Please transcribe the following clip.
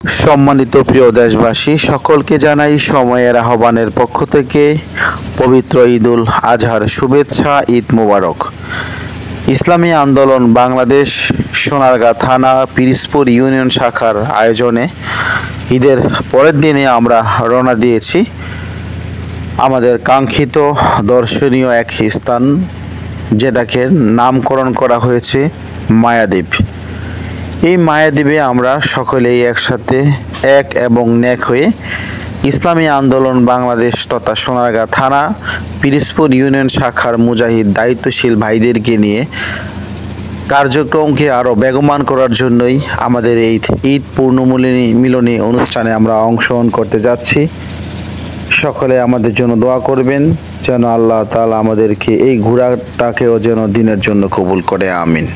সম্মানিত প্রিয় দেশবাসী, সকলকে জানাই সময়ের আহ্বানের পক্ষ থেকে পবিত্র ঈদুল আজহার শুভেচ্ছা। ঈদ মোবারক। ইসলামী আন্দোলন বাংলাদেশ সোনারগাঁ থানা পিরিজপুর ইউনিয়ন শাখার আয়োজনে ঈদের পরের দিনে আমরা রওনা দিয়েছি আমাদের কাঙ্ক্ষিত দর্শনীয় এক স্থান, যেটাকে নামকরণ করা হয়েছে মায়াদ্বীপ। এই মায়াদ্বীপে আমরা সকলেই একসাথে এক এবং নেক হয়ে ইসলামী আন্দোলন বাংলাদেশ তথা সোনারগাঁ থানা পিরিজপুর ইউনিয়ন শাখার মুজাহিদ দায়িত্বশীল ভাইদেরকে নিয়ে কার্যক্রমকে আরও বেগবান করার জন্যই আমাদের এই ঈদ পূর্ণমিলনী অনুষ্ঠানে আমরা অংশগ্রহণ করতে যাচ্ছি। সকলে আমাদের জন্য দোয়া করবেন যেন আল্লাহ তাআলা আমাদেরকে এই ঘোরাটাকেও যেন দিনের জন্য কবুল করে। আমিন।